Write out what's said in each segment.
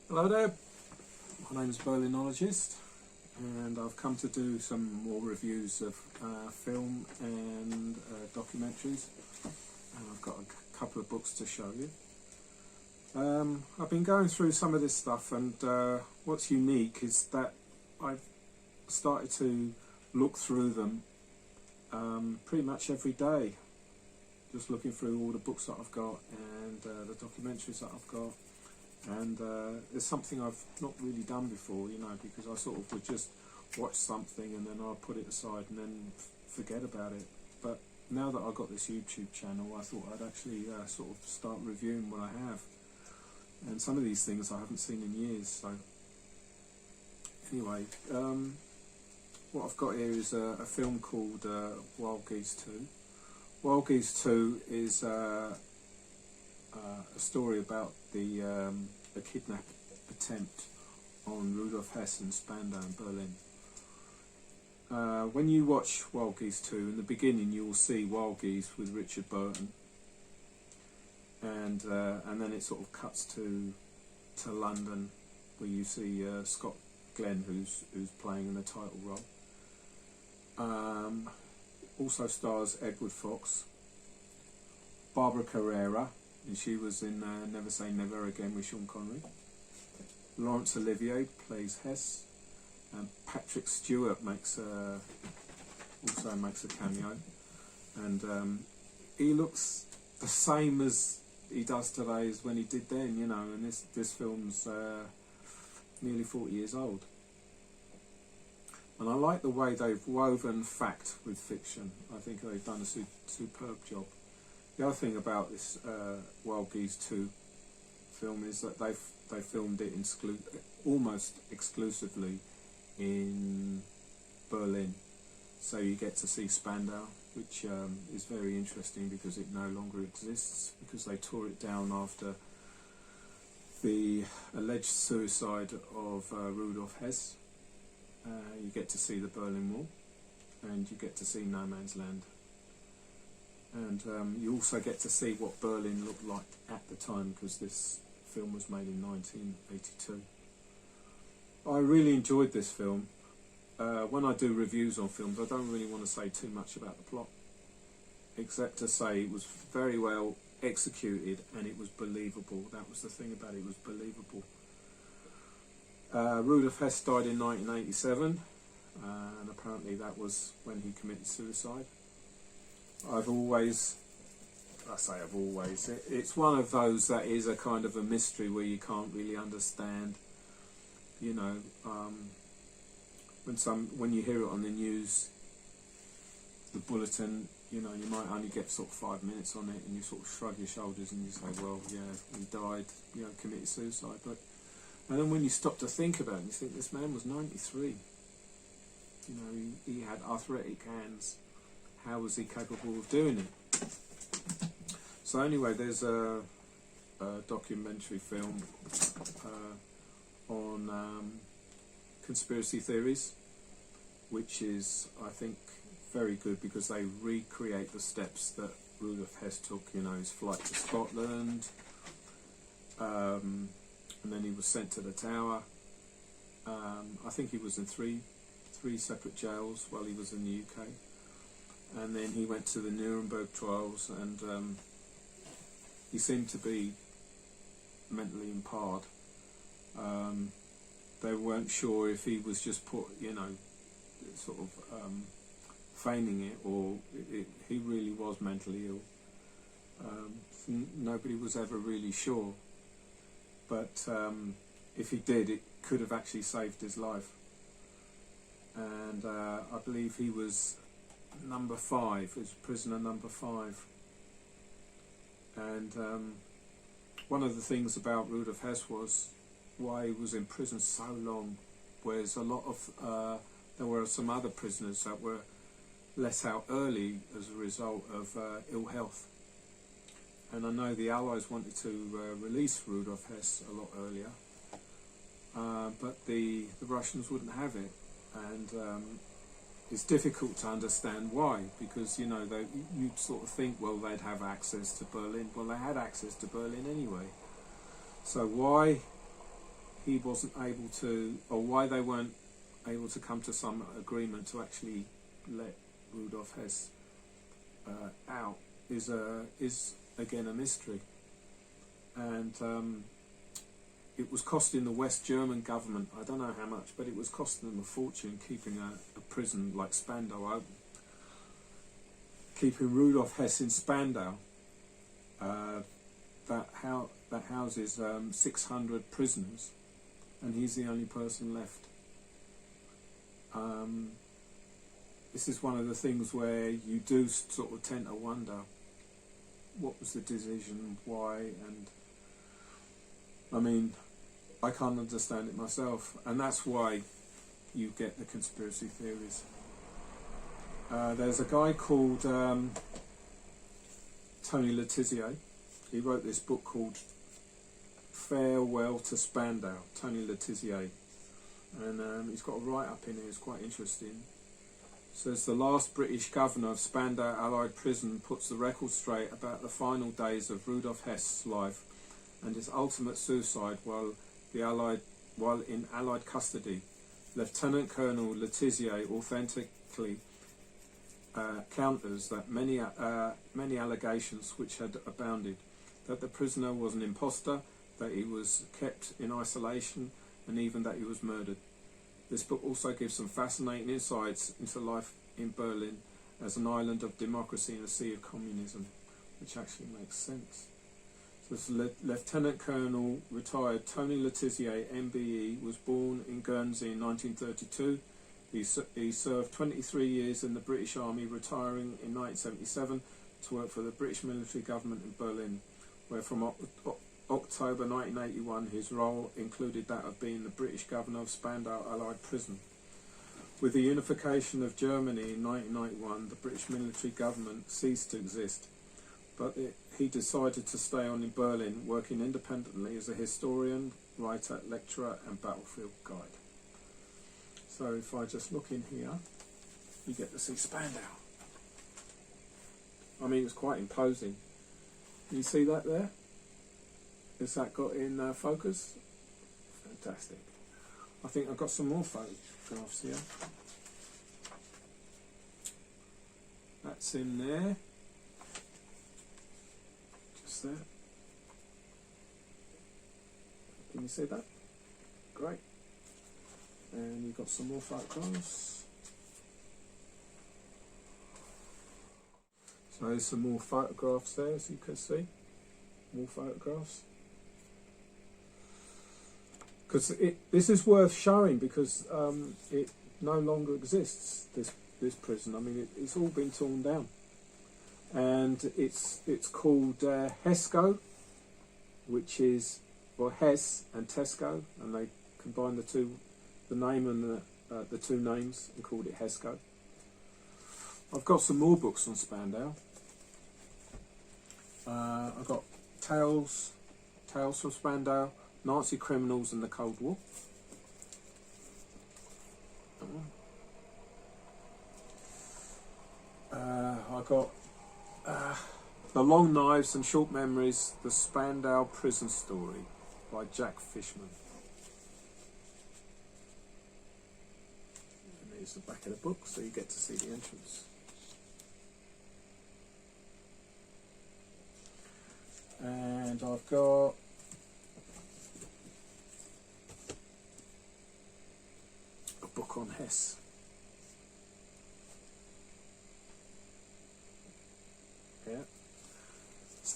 Hello there, my name is Berlinologist and I've come to do some more reviews of film and documentaries, and I've got a couple of books to show you. I've been going through some of this stuff, and what's unique is that I've started to look through them pretty much every day, just looking through all the books that I've got and the documentaries that I've got. And it's something I've not really done before, you know, because I sort of would just watch something and then I'll put it aside and then forget about it. But now that I've got this YouTube channel, I thought I'd actually sort of start reviewing what I have. And some of these things I haven't seen in years. So anyway, what I've got here is a film called Wild Geese 2. Wild Geese 2 is a story about the kidnap attempt on Rudolf Hess and Spandau in Berlin. When you watch Wild Geese 2, in the beginning you will see Wild Geese with Richard Burton, and then it sort of cuts to London, where you see Scott Glenn, who's playing in the title role. Also stars Edward Fox, Barbara Carrera, and she was in Never Say Never Again with Sean Connery. Laurence Olivier plays Hess, and Patrick Stewart also makes a cameo, and he looks the same as he does today as when he did then, you know. And this film's nearly 40 years old, and I like the way they've woven fact with fiction. I think they've done a superb job. The other thing about this Wild Geese 2 film is that they filmed it almost exclusively in Berlin, so you get to see Spandau, which is very interesting because it no longer exists, because they tore it down after the alleged suicide of Rudolf Hess. You get to see the Berlin Wall, and you get to see No Man's Land. And you also get to see what Berlin looked like at the time, because this film was made in 1982. I really enjoyed this film. When I do reviews on films, I don't really want to say too much about the plot, except to say it was very well executed and it was believable. That was the thing about it, it was believable. Rudolf Hess died in 1987, and apparently that was when he committed suicide. It's one of those that is a kind of a mystery where you can't really understand, you know. When you hear it on the news, the bulletin, you know, you might only get sort of 5 minutes on it, and you sort of shrug your shoulders and you say, well, yeah, he died, you know, committed suicide. And then when you stop to think about it, you think this man was 93. You know, he had arthritic hands. How was he capable of doing it? So anyway, there's a documentary film on conspiracy theories, which is, I think, very good, because they recreate the steps that Rudolf Hess took. You know, his flight to Scotland, and then he was sent to the Tower. I think he was in three separate jails while he was in the UK. And then he went to the Nuremberg trials, and he seemed to be mentally impaired. They weren't sure if he was just you know, sort of feigning it, or he really was mentally ill. Nobody was ever really sure. But if he did, it could have actually saved his life. And I believe he was number 5, is prisoner number 5. And one of the things about Rudolf Hess was why he was in prison so long, whereas a lot of there were some other prisoners that were let out early as a result of ill health. And I know the Allies wanted to release Rudolf Hess a lot earlier, but the Russians wouldn't have it. And it's difficult to understand why, because, you know, you'd sort of think, well, they'd have access to Berlin. Well, they had access to Berlin anyway. So why he wasn't able to, or why they weren't able to come to some agreement to actually let Rudolf Hess out is again a mystery. And it was costing the West German government, I don't know how much, but it was costing them a fortune keeping a prison like Spandau open. Keeping Rudolf Hess in Spandau, that houses 600 prisoners, and he's the only person left. This is one of the things where you do sort of tend to wonder what was the decision, why, and I mean, I can't understand it myself, and that's why you get the conspiracy theories. There's a guy called Tony Letizia. He wrote this book called Farewell to Spandau, Tony Letizia, and he's got a write-up in here, it's quite interesting. It says, the last British governor of Spandau Allied prison puts the record straight about the final days of Rudolf Hess' life and his ultimate suicide while in Allied custody. Lieutenant Colonel Letizia authentically counters that many allegations which had abounded, that the prisoner was an imposter, that he was kept in isolation, and even that he was murdered. This book also gives some fascinating insights into life in Berlin as an island of democracy in a sea of communism, which actually makes sense. So this Lieutenant Colonel retired Tony Letizia, MBE, was born in Guernsey in 1932. He served 23 years in the British Army, retiring in 1977 to work for the British military government in Berlin, where from October 1981 his role included that of being the British governor of Spandau Allied prison. With the unification of Germany in 1991, the British military government ceased to exist, but he decided to stay on in Berlin, working independently as a historian, writer, lecturer and battlefield guide. So if I just look in here, you get to see Spandau. I mean, it's quite imposing. You see that there? Is that got in focus? Fantastic. I think I've got some more photographs here. That's in there. Just there. Can you see that? Great. And you've got some more photographs. So there's some more photographs there, as you can see. More photographs. Because this is worth showing, because it no longer exists, this prison. I mean, it's all been torn down, and it's called Hesco, which is, well, Hess and Tesco, and they combined the name and the two names and called it Hesco. I've got some more books on Spandau. I've got Tales from Spandau, Nazi Criminals and the Cold War. I've got The Long Knives and Short Memories, The Spandau Prison Story by Jack Fishman. And there's the back of the book, so you get to see the entrance. And I've got a book on Hess. Yeah.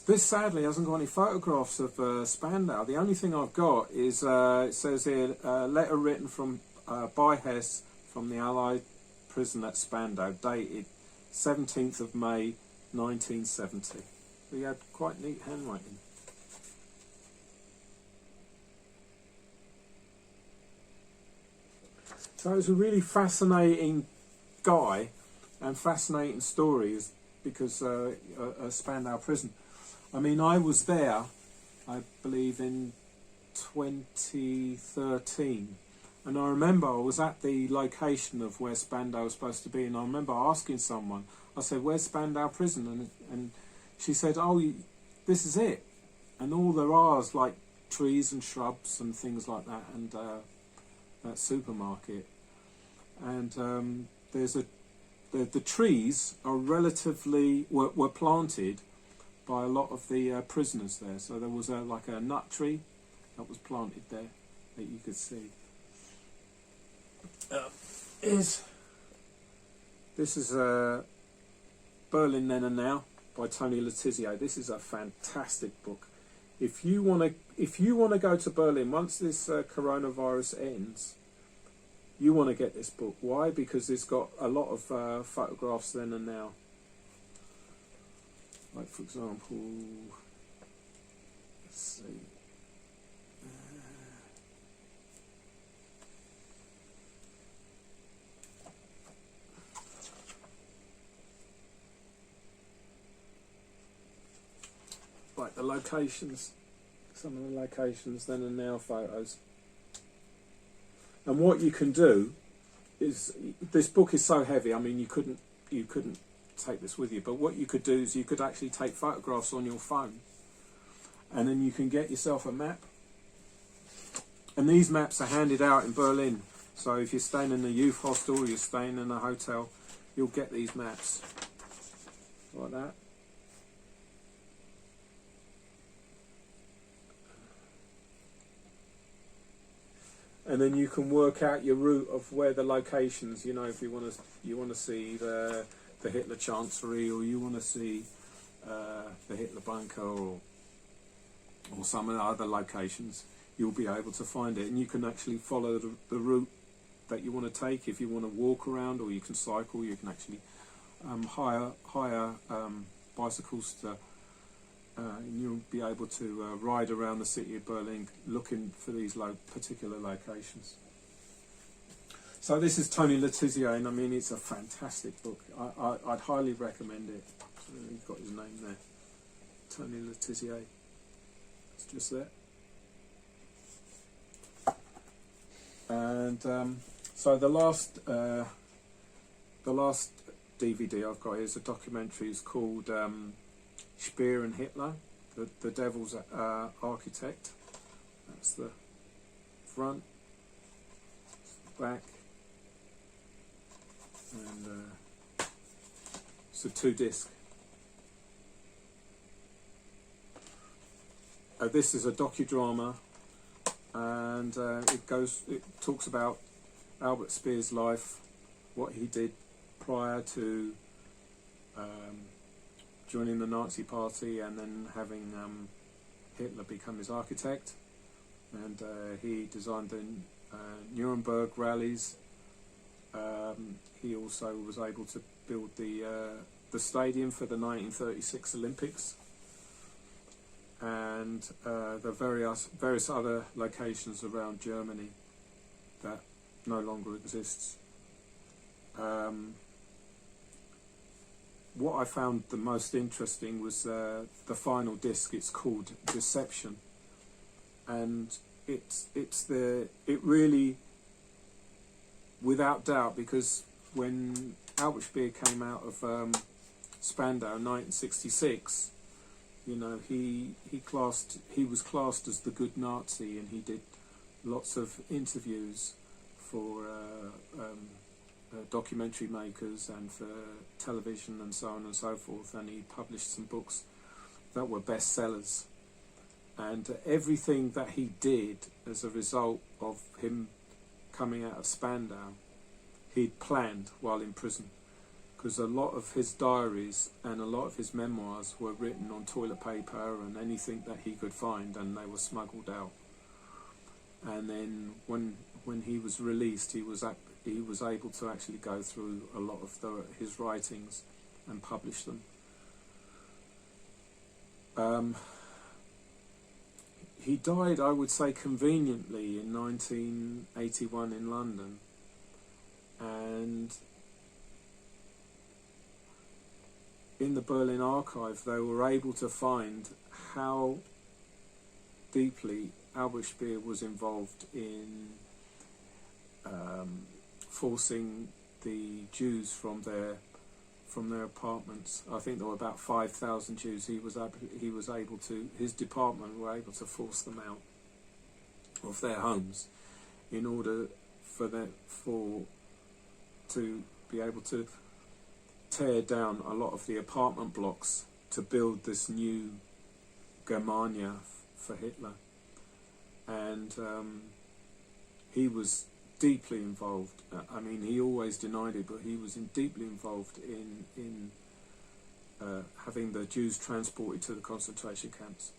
This sadly hasn't got any photographs of Spandau. The only thing I've got is, it says here, a letter written by Hess from the Allied prison at Spandau, dated 17th of May 1970. He had quite neat handwriting. So it's a really fascinating guy and fascinating stories, because Spandau prison. I mean, I was there, I believe, in 2013, and I remember I was at the location of where Spandau was supposed to be, and I remember asking someone, I said, "Where's Spandau prison?" And she said, "Oh, this is it." And all there are is like trees and shrubs and things like that, and that supermarket. And there's the trees are relatively were planted by a lot of the prisoners there. So there was like a nut tree that was planted there that you could see. This is Berlin Then and Now by Tony Letizia. This is a fantastic book. If you want to go to Berlin once this coronavirus ends, you want to get this book. Why? Because it's got a lot of photographs then and now. Like, for example, let's see. Like the locations, some of the locations then and now photos. And what you can do is, this book is so heavy, I mean you couldn't take this with you, but what you could do is you could actually take photographs on your phone, and then you can get yourself a map. And these maps are handed out in Berlin, so if you're staying in a youth hostel or you're staying in a hotel, you'll get these maps like that. And then you can work out your route of where the locations, you know, if you want to see the Hitler Chancellery, or you want to see the Hitler Bunker, or some of the other locations, you'll be able to find it. And you can actually follow the route that you want to take. If you want to walk around, or you can cycle, you can actually hire bicycles to. You'll be able to ride around the city of Berlin looking for these particular locations. So this is Tony Letizia, and I mean it's a fantastic book. I'd highly recommend it. He's got his name there, Tony Letizia. It's just there. And so the last DVD I've got is a documentary. It's called Speer and Hitler, the Devil's Architect. That's the front, back, and it's a 2-disc. This is a docudrama, and it talks about Albert Speer's life, what he did prior to joining the Nazi Party, and then having Hitler become his architect. And he designed the Nuremberg rallies. He also was able to build the stadium for the 1936 Olympics, and the various other locations around Germany that no longer exists. What I found the most interesting was the final disc. It's called Deception, and it really, without doubt, because when Albert Speer came out of Spandau in 1966, you know, he was classed as the good Nazi, and he did lots of interviews for documentary makers and for television and so on and so forth, and he published some books that were bestsellers. And everything that he did as a result of him coming out of Spandau, he'd planned while in prison, because a lot of his diaries and a lot of his memoirs were written on toilet paper and anything that he could find, and they were smuggled out. And then when he was released, he was able to actually go through a lot of his writings and publish them. He died, I would say, conveniently in 1981 in London, and in the Berlin archive they were able to find how deeply Albert Speer was involved in forcing the Jews from their apartments. I think there were about 5,000 Jews. He was able to. His department were able to force them out. of their homes in order to be able to tear down a lot of the apartment blocks to build this new Germania for Hitler. And he was deeply involved. I mean, he always denied it, but he was deeply involved in having the Jews transported to the concentration camps,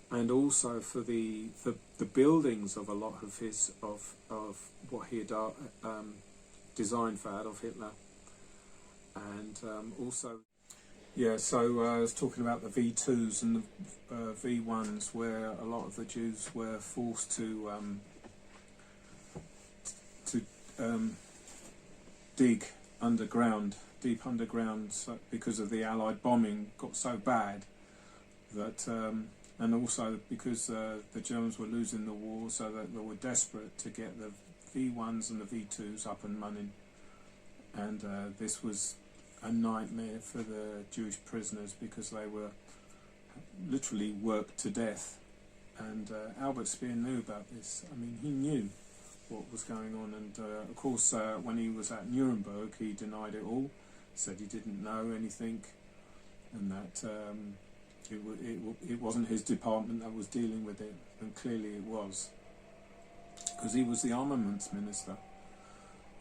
and also for the buildings of a lot of his of what he had designed for Adolf Hitler, and also. Yeah, so I was talking about the V2s and the V1s, where a lot of the Jews were forced to dig underground, deep underground, because of the Allied bombing got so bad that, and also because the Germans were losing the war, so that they were desperate to get the V1s and the V2s up and running, and this was a nightmare for the Jewish prisoners because they were literally worked to death. And Albert Speer knew about this. I mean, he knew what was going on, and of course when he was at Nuremberg he denied it all, said he didn't know anything, and that it wasn't his department that was dealing with it, and clearly it was, because he was the armaments minister.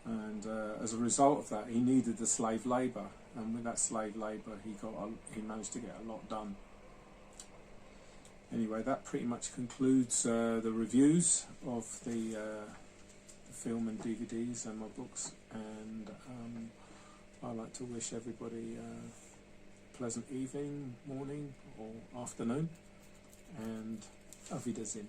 And as a result of that, he needed the slave labour, and with that slave labour, he managed to get a lot done. Anyway, that pretty much concludes the reviews of the film and DVDs and my books. And I'd like to wish everybody a pleasant evening, morning, or afternoon. And auf Wiedersehen.